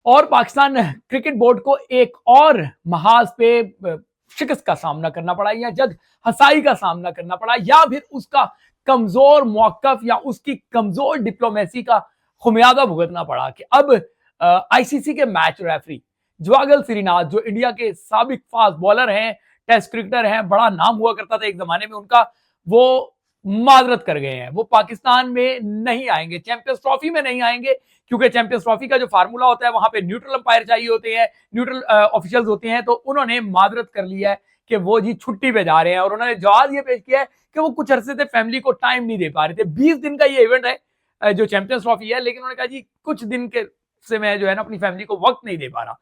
और Pakistan cricket board को एक और महाज पे शिकस्त का सामना करना पड़ा, या जग हसाई का सामना करना पड़ा, या फिर उसका कमजोर मौकफ या उसकी कमजोर डिप्लोमेसी का खुमियाजा भुगतना पड़ा कि अब आईसीसी के मैच रेफरी ज्वागल श्रीनाथ, जो इंडिया के साबिक फास्ट बॉलर हैं, टेस्ट क्रिकेटर हैं, बड़ा नाम हुआ करता था एक जमाने में उनका, वो माजरत कर गए हैं। वो पाकिस्तान में नहीं आएंगे, चैंपियंस ट्रॉफी में नहीं आएंगे, क्योंकि चैंपियंस ट्रॉफी का जो फार्मूला होता है वहां पे न्यूट्रल अंपायर चाहिए होते हैं, न्यूट्रल ऑफिशियल्स होते हैं। तो उन्होंने माजरत कर लिया है कि वो जी छुट्टी पे जा रहे हैं, और उन्होंने जवाब ये पेश किया है कि वो कुछ अरसे से फैमिली को टाइम नहीं दे पा रहे थे। 20 दिन का ये इवेंट है जो चैंपियंस ट्रॉफी है, लेकिन उन्होंने कहा जी कुछ दिन के से मैं जो है ना अपनी फैमिली को वक्त नहीं दे पा रहा।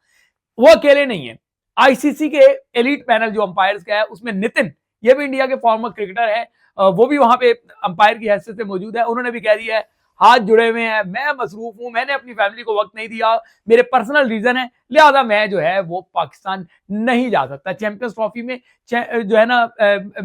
वो अकेले नहीं है, आईसीसी के एलीट पैनल जो अंपायर्स का है उसमें नितिन, ये भी इंडिया के फॉर्मर क्रिकेटर है, वो भी वहां पे अंपायर की हैसियत से मौजूद है। उन्होंने भी कह दिया है हाथ जुड़े हुए हैं, मैं मसरूफ हूं, मैंने अपनी फैमिली को वक्त नहीं दिया, मेरे पर्सनल रीजन है, लिहाजा मैं जो है वो पाकिस्तान नहीं जा सकता, चैंपियंस ट्रॉफी में जो है ना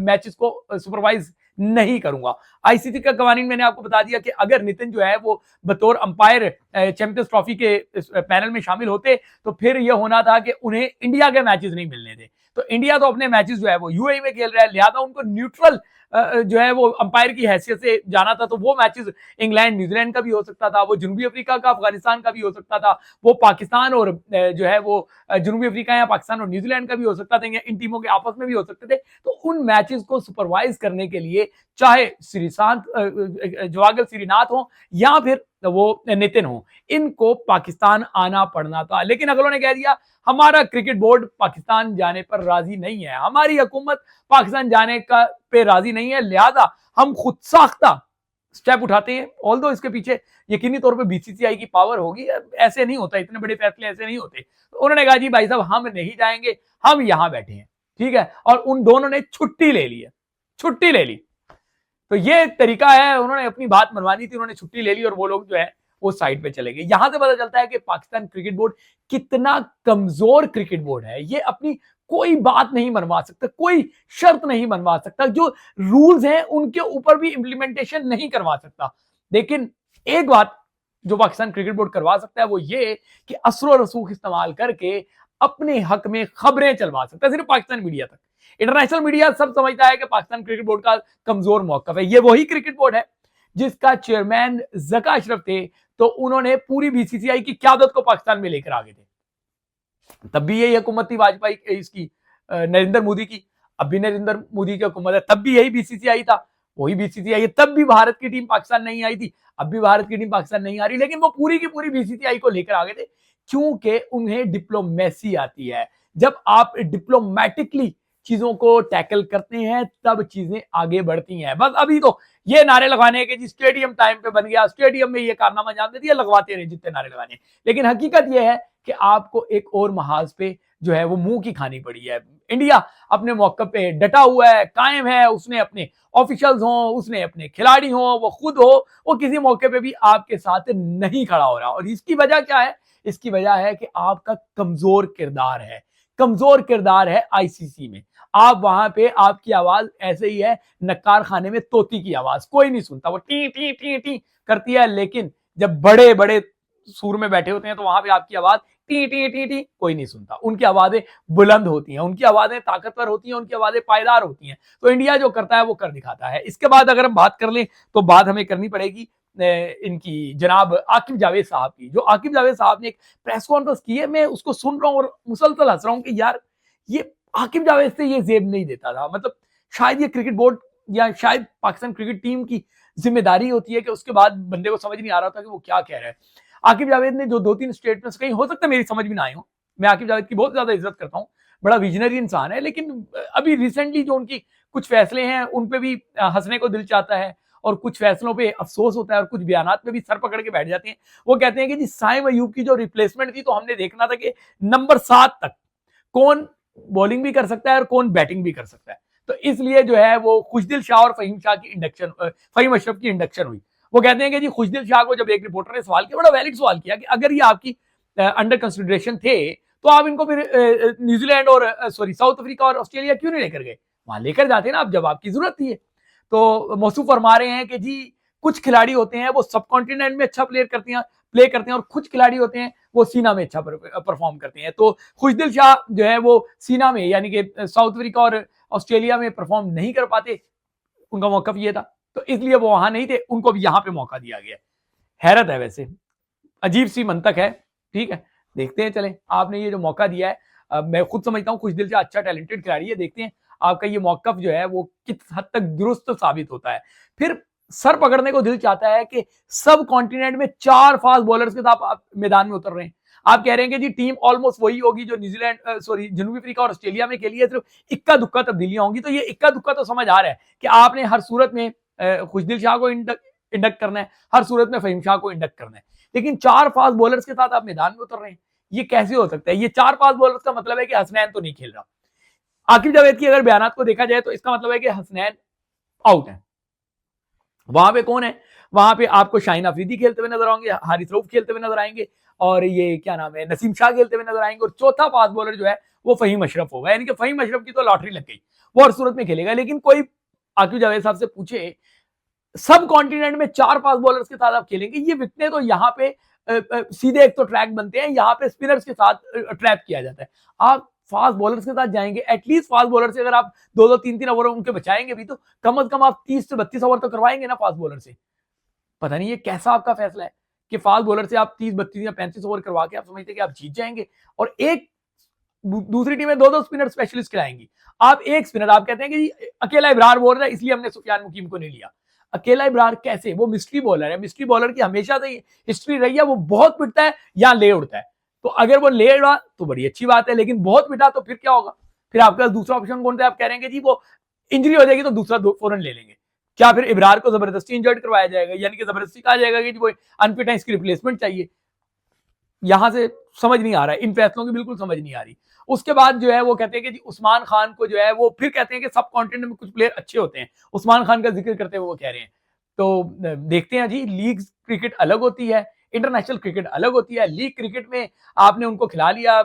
मैचेस को सुपरवाइज नहीं करूंगा। आईसीसी का कवानीन मैंने आपको बता दिया कि अगर नितिन जो है वो बतौर अंपायर चैंपियंस ट्रॉफी के पैनल में शामिल होते तो फिर यह होना था कि उन्हें इंडिया के मैचेस नहीं मिलने थे। तो इंडिया तो अपने मैचेस जो है वो यूएई में खेल रहा है, लिहाजा उनको न्यूट्रल जो है वो अंपायर की हैसियत से जाना था। तो वो मैचेस इंग्लैंड न्यूजीलैंड का भी हो सकता था, वो जनूबी अफ्रीका का अफगानिस्तान का भी हो सकता था, वो पाकिस्तान और जो है वो जनूबी अफ्रीका या पाकिस्तान और न्यूजीलैंड का भी हो सकता था, या इन टीमों के आपस में भी हो सकते थे। तो उन मैचेस को सुपरवाइज करने के लिए चाहे श्रीशांत जवागल श्रीनाथ हो या फिर वो नितिन हो, इनको पाकिस्तान आना पड़ना था। लेकिन अगलों ने कह दिया हमारा क्रिकेट बोर्ड पाकिस्तान जाने पर राजी नहीं है, हमारी हुकूमत पाकिस्तान जाने का पे राजी नहीं है, लिहाजा हम खुद साख्ता स्टेप उठाते हैं। ऑल्दो इसके पीछे यकीनी तौर पे बीसीसीआई की पावर होगी, ऐसे नहीं होता, इतने बड़े फैसले ऐसे नहीं होते। तो उन्होंने कहा जी भाई साहब हम नहीं जाएंगे, हम यहां बैठे हैं, ठीक है। और उन दोनों ने छुट्टी ले ली है, छुट्टी ले ली। तो ये तरीका है, उन्होंने अपनी बात मनवानी थी, उन्होंने छुट्टी ले ली और वो लोग जो है वो साइड पे चले गए। यहां से पता चलता है कि पाकिस्तान क्रिकेट बोर्ड कितना कमजोर क्रिकेट बोर्ड है। ये अपनी कोई बात नहीं मनवा सकता, कोई शर्त नहीं मनवा सकता, जो रूल्स हैं उनके ऊपर भी इंप्लीमेंटेशन नहीं करवा सकता। लेकिन एक बात जो पाकिस्तान क्रिकेट बोर्ड करवा सकता है वो ये कि असर रसूख इस्तेमाल करके अपने हक में खबरें चलवा सकता है, सिर्फ पाकिस्तान मीडिया तक। इंटरनेशनल मीडिया सब समझता है कि पाकिस्तान क्रिकेट बोर्ड का कमजोर मौकफ है। ये वही क्रिकेट बोर्ड है जिसका चेयरमैन जका अशरफ थे, तो उन्होंने पूरी बीसीसीआई की क्यादत को पाकिस्तान में लेकर आ गए थे। तब भी यही हुकूमत थी वाजपेयी इसकी, नरेंद्र मोदी की। अब भी नरेंद्र मोदी की हुकूमत है, तब भी यही बीसीसीआई था, वही बीसीसीआई है। तब भी भारत की टीम पाकिस्तान नहीं आई थी, अब भी भारत की टीम पाकिस्तान नहीं आ रही, लेकिन वो पूरी की पूरी बीसीसीआई को लेकर आ गए थे, क्योंकि उन्हें डिप्लोमेसी आती है। जब आप डिप्लोमेटिकली चीजों को टैकल करते हैं तब चीजें आगे बढ़ती हैं। बस अभी तो ये नारे लगाने के जी स्टेडियम टाइम पे बन गया, स्टेडियम में ये कारनामा अंजाम दे दिया, लगवाते रहे जितने नारे लगाने। लेकिन हकीकत यह है कि आपको एक और महाज पे जो है वो मुंह की खानी पड़ी है। इंडिया अपने मौके पे डटा हुआ है, कायम है, उसने अपने ऑफिशियल्स हो, उसने अपने खिलाड़ी हो, वो खुद हो, वो किसी मौके पे भी आपके साथ नहीं खड़ा हो रहा। और इसकी वजह क्या है? इसकी वजह है कि आपका कमजोर किरदार है, कमजोर किरदार है आईसीसी में। आप वहां पे आपकी आवाज ऐसे ही है नक्कार खाने में तोती की आवाज, कोई नहीं सुनता, वो टी टी टी टी करती है। लेकिन जब बड़े बड़े सूर में बैठे होते हैं तो वहां पे आपकी आवाज टी टी टी टी कोई नहीं सुनता। उनकी आवाजें बुलंद होती हैं, उनकी आवाजें ताकतवर होती हैं, उनकी आवाजें पायदार होती हैं। तो इंडिया जो करता है वो कर दिखाता है। इसके बाद अगर हम बात कर लें तो बात हमें करनी पड़ेगी इनकी जनाब आकिब जावेद साहब की। जो आकिब जावेद साहब ने एक प्रेस कॉन्फ्रेंस की है, मैं उसको सुन रहा हूं और मुसलसल हंस रहा हूं कि यार ये आकिब जावेद से ये जेब नहीं देता था। मतलब शायद ये क्रिकेट बोर्ड या शायद पाकिस्तान क्रिकेट टीम की जिम्मेदारी होती है कि उसके बाद बंदे को समझ नहीं आ रहा था कि वो क्या कह रहा है। आकिब जावेद ने जो 2-3 स्टेटमेंट्स कही, हो सकता है मेरी समझ में ना आए हो, मैं आकिब जावेद की बहुत ज्यादा इज्जत करता हूँ, बड़ा विजनरी इंसान है, लेकिन अभी रिसेंटली जो उनकी कुछ फैसले हैं उन पे भी हंसने को दिल चाहता है और कुछ फैसलों पे अफसोस होता है और कुछ बयानात पे भी सर पकड़ के बैठ जाते हैं। वो कहते हैं कि जी साइम अयूब की जो रिप्लेसमेंट थी तो हमने देखना था कि नंबर 7 तक कौन बॉलिंग भी कर सकता है और कौन बैटिंग भी कर सकता है। तो इसलिए जो है वो खुशदिल शाह और फहीम शाह की इंडक्शन, फहीम अशरफ की इंडक्शन हुई। वो कहते हैं कि जी खुशदिल शाह को जब एक रिपोर्टर ने सवाल किया, बड़ा वैलिड सवाल किया कि अगर ये आपकी अंडर कंसिडरेशन थे तो आप इनको फिर न्यूजीलैंड और साउथ अफ्रीका और ऑस्ट्रेलिया क्यों नहीं लेकर गए? वहां लेकर जाते ना, अब जब आपकी जरूरत थी। तो मौसूफ फरमा रहे हैं कि जी कुछ खिलाड़ी होते हैं वो सब कॉन्टिनेंट में अच्छा प्ले करते हैं और कुछ खिलाड़ी होते हैं वो सीना में अच्छा परफॉर्म करते हैं। तो खुशदिल शाह जो है वो सीना में यानी कि साउथ अफ्रीका और ऑस्ट्रेलिया में परफॉर्म नहीं कर पाते, उनका मौका ये था, तो इसलिए वो वहां नहीं थे, उनको भी यहां पे मौका दिया गया। हैरत है, वैसे अजीब सी मंतक है। ठीक है, देखते हैं, चले आपने ये जो मौका दिया है, मैं खुद समझता हूँ खुशदिल शाह अच्छा टैलेंटेड खिलाड़ी है, देखते हैं आपका ये मौकफ जो है वो किस हद तक दुरुस्त साबित होता है। फिर सर पकड़ने को दिल चाहता है कि सब कॉन्टिनेंट में 4 फास्ट बॉलर्स के साथ आप मैदान में उतर रहे हैं। आप कह रहे हैं कि जी टीम ऑलमोस्ट वही होगी जो न्यूजीलैंड सॉरी जनूबी अफ्रीका और ऑस्ट्रेलिया में खेली है, सिर्फ इक्का दुक्का तब्दीलियां होंगी। तो ये इक्का दुक्का तो समझ आ रहा है कि आपने हर सूरत में खुशदिल शाह को इंडक्ट करना है, हर सूरत में फहीम शाह को इंडक्ट करना है, लेकिन 4 फास्ट बॉलर्स के साथ आप मैदान में उतर रहे हैं, ये कैसे हो सकता है? ये 4 फास्ट बॉलर्स का मतलब है कि हसनैन तो नहीं खेल रहा। आकिब जावेद की अगर बयानात को देखा जाए तो इसका मतलब है कि हसनैन आउट है। वहां पे कौन है? वहां पे आपको शाहीन अफरीदी खेलते हुए नजर आएंगे, हारिस रऊफ खेलते हुए नजर आएंगे, और ये क्या नाम है, नसीम शाह खेलते हुए नजर आएंगे, और चौथा फास्ट बॉलर जो है वो फहीम अशरफ होगा। यानी कि फहीम अशरफ की तो लॉटरी लग गई, वो हर सूरत में खेलेगा। लेकिन कोई आकिब जावेद साहब से पूछे, सब कॉन्टिनेंट में 4 फास्ट बॉलर्स के साथ आप खेलेंगे, ये विकने तो यहाँ पे सीधे एक तो ट्रैक बनते हैं, यहाँ पे स्पिनर्स के साथ ट्रैप किया जाता है। आप फास्ट बॉलर्स के साथ जाएंगे, एटलीस्ट फास्ट बॉलर से अगर आप 2-2 3-3 ओवर उनके बचाएंगे भी, तो कम से कम आप 30 से 32 ओवर तो करवाएंगे ना फास्ट बॉलर से। पता नहीं ये कैसा आपका फैसला है कि फास्ट बॉलर से आप 30, 32 या 35 ओवर करवा के आप समझते कि आप जीत जाएंगे, और एक दूसरी टीमें 2-2 स्पिनर स्पेशलिस्ट खिलाएंगी, आप एक स्पिनर, आप कहते हैं कि जी अकेला इब्रार बोल रहा है इसलिए हमने सुफियान मुकीम को नहीं लिया। अकेला इब्रार कैसे? वो मिस्ट्री बॉलर है, मिस्ट्री बॉलर की हमेशा से हिस्ट्री रही है, वो बहुत पिटता है या ले उड़ता है। तो अगर वो ले उड़ा तो बड़ी अच्छी बात है, लेकिन बहुत पिटा तो फिर क्या होगा? फिर आपका दूसरा ऑप्शन कौन सा? आप कह रहे हैं कि जी वो इंजरी हो जाएगी तो दूसरा फौरन ले लेंगे। क्या फिर इब्रार को जबरदस्ती इंजर्ड करवाया जाएगा, यानी कि जबरदस्ती कहा जाएगा कि वो अनफिट है, इसकी रिप्लेसमेंट चाहिए? यहां से समझ नहीं आ रहा है, इन फैसलों की बिल्कुल समझ नहीं आ रही। उसके बाद जो है वो कहते हैं कि जी उस्मान खान को जो है वो फिर कहते हैं कि सब कॉन्टिनेंट में कुछ प्लेयर अच्छे होते हैं, उस्मान खान का जिक्र करते हुए वो कह रहे हैं। तो देखते हैं जी, लीग क्रिकेट अलग होती है, इंटरनेशनल क्रिकेट अलग होती है। लीग क्रिकेट में आपने उनको खिला लिया,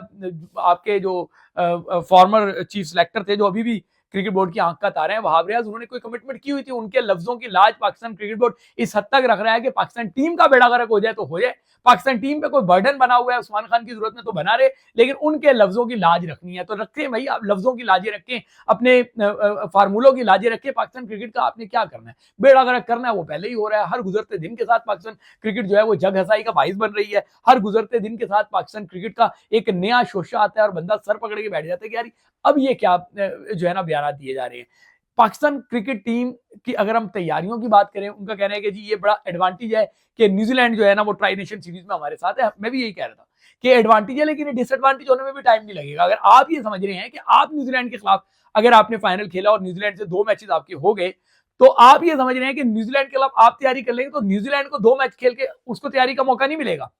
आपके जो फॉर्मर चीफ सेलेक्टर थे जो अभी भी क्रिकेट बोर्ड की आंख का तारा है, वहाब रियाज, उन्होंने कोई कमिटमेंट की हुई थी, उनके लफ्जों की लाज पाकिस्तान क्रिकेट बोर्ड इस हद तक रख रहा है कि पाकिस्तान टीम का बेड़ा गर्क हो जाए तो हो जाए, पाकिस्तान टीम पे कोई बर्डन बना हुआ है उस्मान खान की जरूरत में तो बना रहे, लेकिन उनके लफ्जों की लाज रखनी है तो रखें भाई, आप लफ्जों की लाजें रखें, अपने फार्मूलों की लाजें रखें। पाकिस्तान क्रिकेट का आपने क्या करना है? बेड़ा गर्क करना है, वो पहले ही हो रहा है। हर गुजरते दिन के साथ पाकिस्तान क्रिकेट जो है वो जग हसाई का बाइस बन रही है। हर गुजरते दिन के साथ पाकिस्तान क्रिकेट का एक नया शोशा आता है और बंदा सर पकड़ के बैठ जाता है कि यार अब ये क्या जो है ना बयान दिए जा रहे हैं। पाकिस्तान क्रिकेट टीम की अगर हम तैयारियों की बात करें, उनका कहना है कि जी ये बड़ा एडवांटेज है कि न्यूजीलैंड जो है ना वो ट्राई नेशन सीरीज में हमारे साथ है। मैं भी यही कह रहा था कि एडवांटेज है, लेकिन डिसएडवांटेज होने में भी टाइम नहीं लगेगा। अगर आप ये समझ रहे हैं कि आप न्यूजीलैंड के खिलाफ अगर आपने फाइनल खेला और न्यूजीलैंड से 2 मैचेस आपके हो गए, तो आप ये समझ रहे हैं कि न्यूजीलैंड के खिलाफ आप तैयारी कर लेंगे तो न्यूजीलैंड को 2 मैच खेल के उसको तैयारी का मौका नहीं मिलेगा।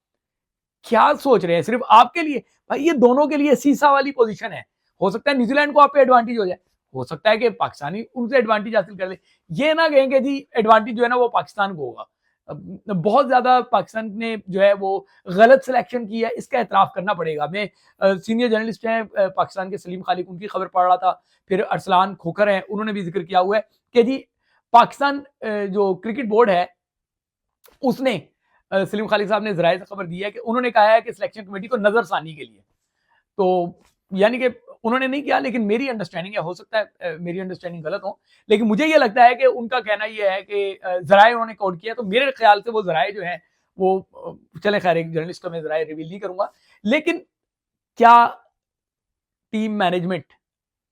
क्या सोच रहे हैं? सिर्फ आपके लिए? भाई ये दोनों के लिए सीसा वाली पोजीशन है। हो सकता है न्यूजीलैंड को आप पे एडवांटेज हो जाए, हो सकता है कि पाकिस्तानी उनसे एडवांटेज हासिल कर ले। ये ना कहेंगे जी एडवांटेज जो है ना वो पाकिस्तान को होगा। बहुत ज्यादा पाकिस्तान ने जो है वो गलत सिलेक्शन की है, इसका एतराफ करना पड़ेगा। मैं सीनियर जर्नलिस्ट हैं पाकिस्तान के सलीम खालिक, उनकी खबर पढ़ रहा था, फिर अरसलान खोखर हैं, उन्होंने भी जिक्र किया हुआ है कि जी पाकिस्तान जो क्रिकेट बोर्ड है उसने सलीम खालिक साहब ने जराये से खबर दी है कि उन्होंने कहा है कि सिलेक्शन कमेटी को नजरसानी के लिए, तो यानी कि उन्होंने नहीं किया, लेकिन मेरी अंडरस्टैंडिंग है, हो सकता है मेरी अंडरस्टैंडिंग गलत हो, लेकिन मुझे ये लगता है कि उनका कहना ये है कि जराये उन्होंने कोट किया, तो मेरे ख्याल से वो जराये जो है वो चले, खैर एक जर्नलिस्ट को मैं जराये रिवील नहीं करूंगा, लेकिन क्या टीम मैनेजमेंट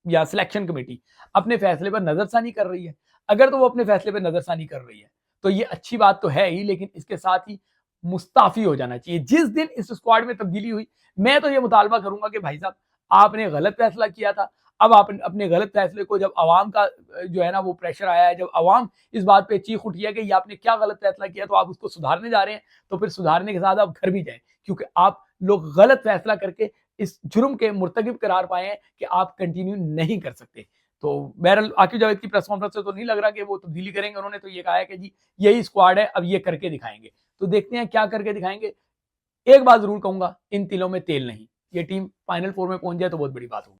या सिलेक्शन कमेटी अपने फैसले पर नजरसानी कर रही है? अगर तो वो अपने फैसले पर नजरसानी कर रही है तो ये अच्छी बात तो है ही, लेकिन इसके साथ ही मुस्ताफी हो जाना चाहिए। जिस दिन इस स्क्वाड में तब्दीली हुई, मैं तो ये मुतालबा करूंगा कि भाई साहब आपने गलत फैसला किया था। अब आप अपने गलत फैसले को, जब आवाम का जो है ना वो प्रेशर आया है, जब आवाम इस बात पे चीख उठी है कि ये आपने क्या गलत फैसला किया, तो आप उसको सुधारने जा रहे हैं, तो फिर सुधारने के साथ आप घर भी जाएं, क्योंकि आप लोग गलत फैसला करके इस जुर्म के मुर्तकिब करार पाए हैं कि आप कंटिन्यू नहीं कर सकते। तो बहरहाल आकिब जावेद की प्रेस कॉन्फ्रेंस से तो नहीं लग रहा कि वो तब्दीली करेंगे। उन्होंने तो ये कहा है कि जी यही स्क्वाड है, अब ये करके दिखाएंगे। तो देखते हैं क्या करके दिखाएंगे। एक बात जरूर कहूंगा, इन तिलों में तेल नहीं। ये टीम फाइनल 4 में पहुंच जाए तो बहुत बड़ी बात होगी।